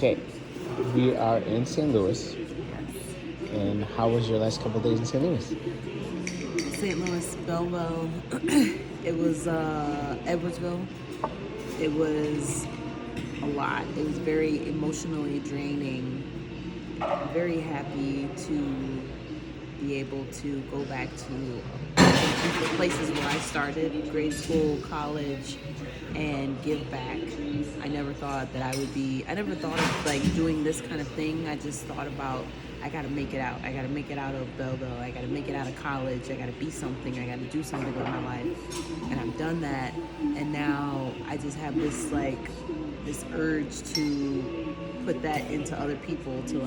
Okay, we are in St. Louis, and how was your last couple of days in St. Louis? St. Louis, Belleville. It was Edwardsville. It was a lot. It was very emotionally draining. Very happy to be able to go back to the places where I started, grade school, college, and give back. I never thought of like doing this kind of thing. I just thought about, I gotta make it out. I gotta make it out of Belleville. I gotta make it out of college. I gotta be something. I gotta do something with my life. And I've done that. And now I just have this urge to put that into other people to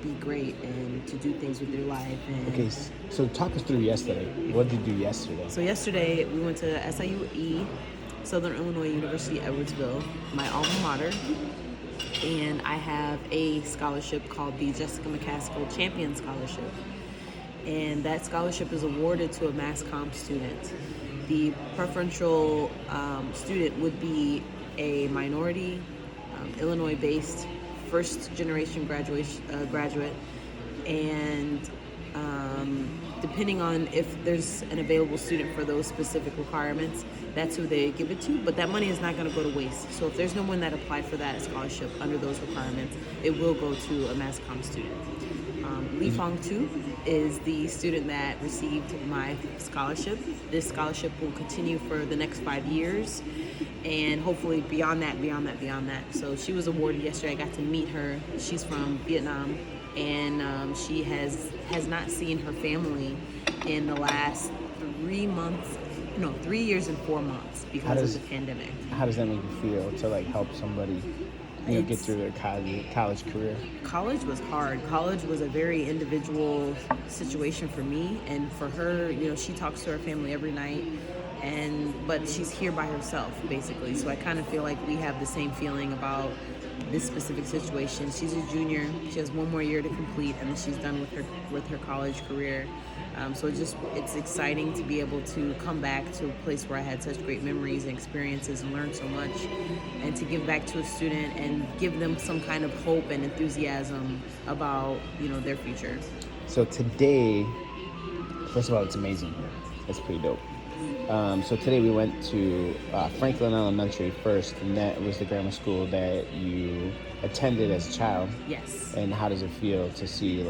be great and to do things with their life. And Okay, so talk us through yesterday. What did you do yesterday? so yesterday we went to SIUE, Southern Illinois University, Edwardsville, my alma mater, and I have a scholarship called the Jessica McCaskill Champion Scholarship. And that scholarship is awarded to a mass comm student. The preferential student would be a minority, Illinois-based, first-generation graduate, and depending on if there's an available student for those specific requirements, that's who they give it to. But that money is not going to go to waste. So if there's no one that applied for that scholarship under those requirements, it will go to a mass comm student. Li Fong Tu is the student that received my scholarship. This scholarship will continue for the next 5 years, and hopefully beyond that. So she was awarded yesterday. I got to meet her. She's from Vietnam, and she has not seen her family in the last 3 years and 4 months because of the pandemic. How does that make you feel to help somebody get through their college career? College was hard. College was a very individual situation for me, and for her, she talks to her family every night, but she's here by herself basically. So I kind of feel like we have the same feeling about this specific situation. She's a junior. She has one more year to complete, and then she's done with her college career. So it's exciting to be able to come back to a place where I had such great memories and experiences and learned so much, and to give back to a student and give them some kind of hope and enthusiasm about their future. So today, first of all, it's amazing. That's pretty dope. So today we went to Franklin Elementary first, and that was the grammar school that you attended as a child. Yes. And how does it feel to see,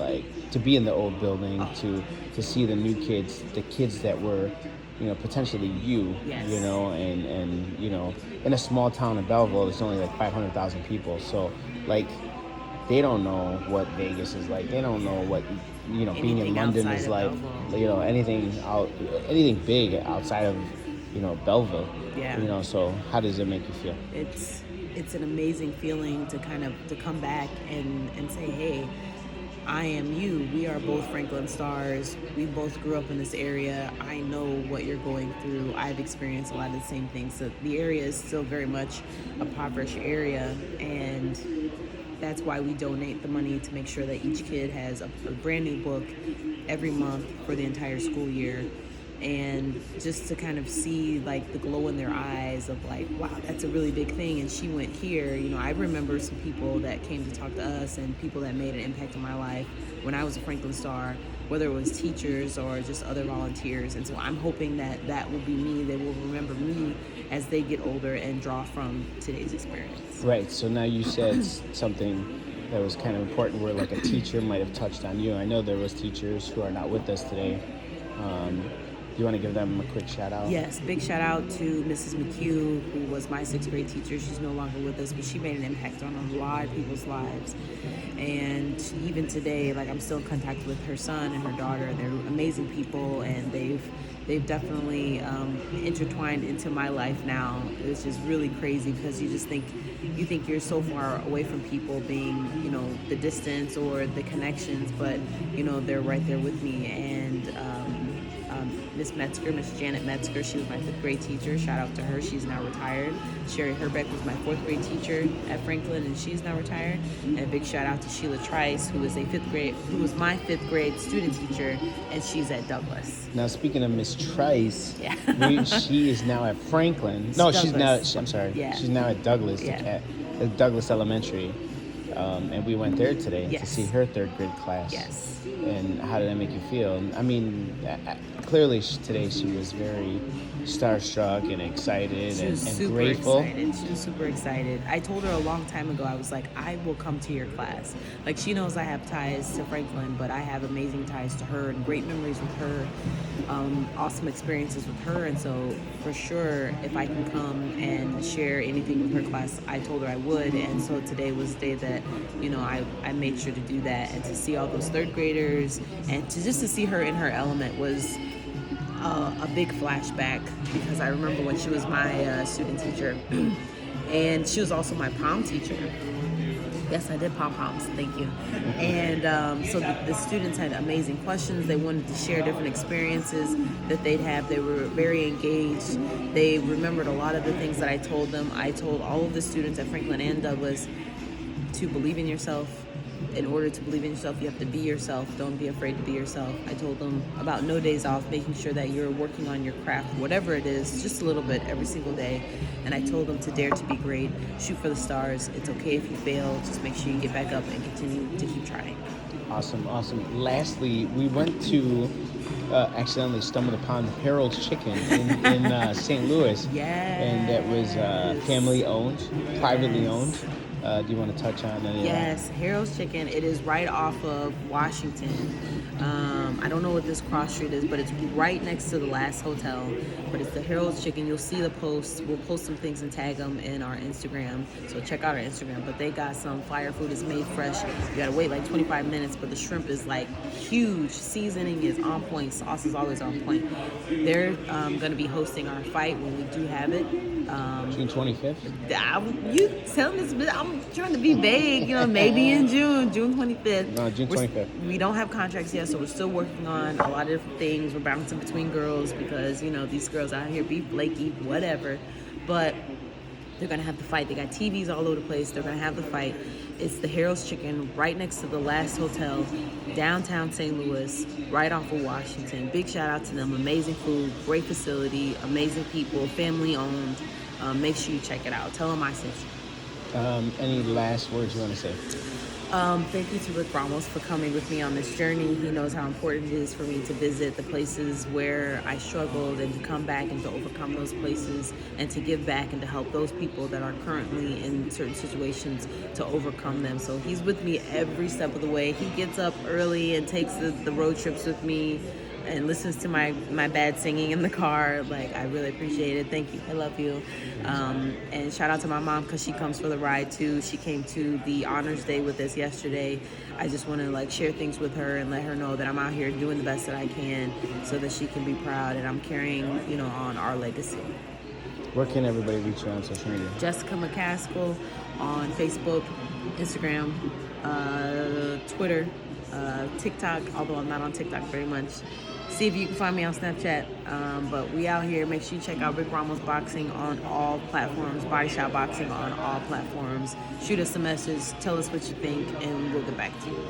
to be in the old building, to see the new kids, the kids that were, potentially you, Yes. and in a small town of Belleville, there's only 500,000 people. So, they don't know what Vegas is like. They don't know what, being in London is like. Belleville. Anything big outside of, Belleville. Yeah. So how does it make you feel? It's an amazing feeling to to come back and say, hey, I am you. We are both Franklin stars. We both grew up in this area. I know what you're going through. I've experienced a lot of the same things. So the area is still very much a impoverished area, and that's why we donate the money to make sure that each kid has a brand new book every month for the entire school year. And just to kind of see the glow in their eyes of wow, that's a really big thing. And she went here. I remember some people that came to talk to us and people that made an impact on my life when I was a Franklin Star, whether it was teachers or just other volunteers. And so I'm hoping that will be me. They will remember me as they get older and draw from today's experience. Right. So now you said something that was kind of important where a teacher might have touched on you. I know there was teachers who are not with us today. Do you want to give them a quick shout out? Yes, big shout out to Mrs. McHugh, who was my 6th grade teacher. She's no longer with us, but she made an impact on a lot of people's lives. And even today, I'm still in contact with her son and her daughter. They're amazing people, and they've definitely intertwined into my life now. It's just really crazy because you think you're so far away from people, being the distance or the connections, but they're right there with me. And Miss Janet Metzger, she was my 5th grade teacher. Shout out to her. She's now retired. Sherry Herbeck was my 4th grade teacher at Franklin, and she's now retired. And a big shout out to Sheila Trice, who was my 5th grade student teacher, and she's at Douglas. Now, speaking of Miss Trice, she is now at Franklin. Douglas. I'm sorry. Yeah. She's now at Douglas, Yeah. at Douglas Elementary. And we went there today to Yes. see her third grade class. Yes. And how did that make you feel? I mean, clearly today she was very starstruck and excited She was and super grateful. excited. She was super excited. I told her a long time ago, I was like, I will come to your class. Like, she knows I have ties to Franklin, but I have amazing ties to her and great memories with her, awesome experiences with her. And so, for sure, if I can come and share anything with her class, I told her I would. And so, today was the day that, I made sure to do that. And to see all those third graders and to see her in her element was a big flashback, because I remember when she was my student teacher and she was also my prom teacher. Yes, I did pom-poms. Thank you. And so the students had amazing questions. They wanted to share different experiences that they'd have. They were very engaged. They remembered a lot of the things that I told them. I told all of the students at Franklin and Douglas to believe in yourself. In order to believe in yourself, you have to be yourself. Don't be afraid to be yourself. I told them about no days off, making sure that you're working on your craft, whatever it is, just a little bit every single day. And I told them to dare to be great, shoot for the stars. It's okay if you fail. Just make sure you get back up and continue to keep trying. Awesome. Lastly, we went to accidentally stumbled upon Harold's Chicken in St. Louis. Yes. And that was family owned, privately owned. Do you want to touch on any of that? Yes, Harold's Chicken. It is right off of Washington. I don't know what this cross street is, but it's right next to the last hotel. But it's the Harold's Chicken. You'll see the posts. We'll post some things and tag them in our Instagram. So check out our Instagram. But they got some fire food. It's made fresh. You gotta wait like 25 minutes, but the shrimp is like huge. Seasoning is on point. Sauce is always on point. They're gonna be hosting our fight when we do have it. June 25th? You telling this, but I'm trying to be vague, maybe in June 25th. No, June 25th. We don't have contracts yet, so we're still working on a lot of different things. We're bouncing between girls because, these girls out here be flaky, whatever. But they're going to have the fight. They got TVs all over the place. They're going to have the fight. It's the Harold's Chicken right next to the last hotel, downtown St. Louis, right off of Washington. Big shout out to them. Amazing food, great facility, amazing people, family owned. Make sure you check it out. Tell them I sent you. Any last words you want to say? Thank you to Rick Ramos for coming with me on this journey. He knows how important it is for me to visit the places where I struggled and to come back and to overcome those places and to give back and to help those people that are currently in certain situations to overcome them. So he's with me every step of the way. He gets up early and takes the road trips with me and listens to my bad singing in the car. Like, I really appreciate it. Thank you. I love you. And shout out to my mom because she comes for the ride too. She came to the honors day with us yesterday. I just want to share things with her and let her know that I'm out here doing the best that I can so that she can be proud and I'm carrying, on our legacy. Where can everybody reach you on social media? Jessica McCaskill on Facebook, Instagram, Twitter, TikTok, although I'm not on TikTok very much. See if you can find me on Snapchat. But we out here. Make sure you check out Rick Ramos Boxing on all platforms, Body Shop Boxing on all platforms. Shoot us a message, tell us what you think, and we'll get back to you.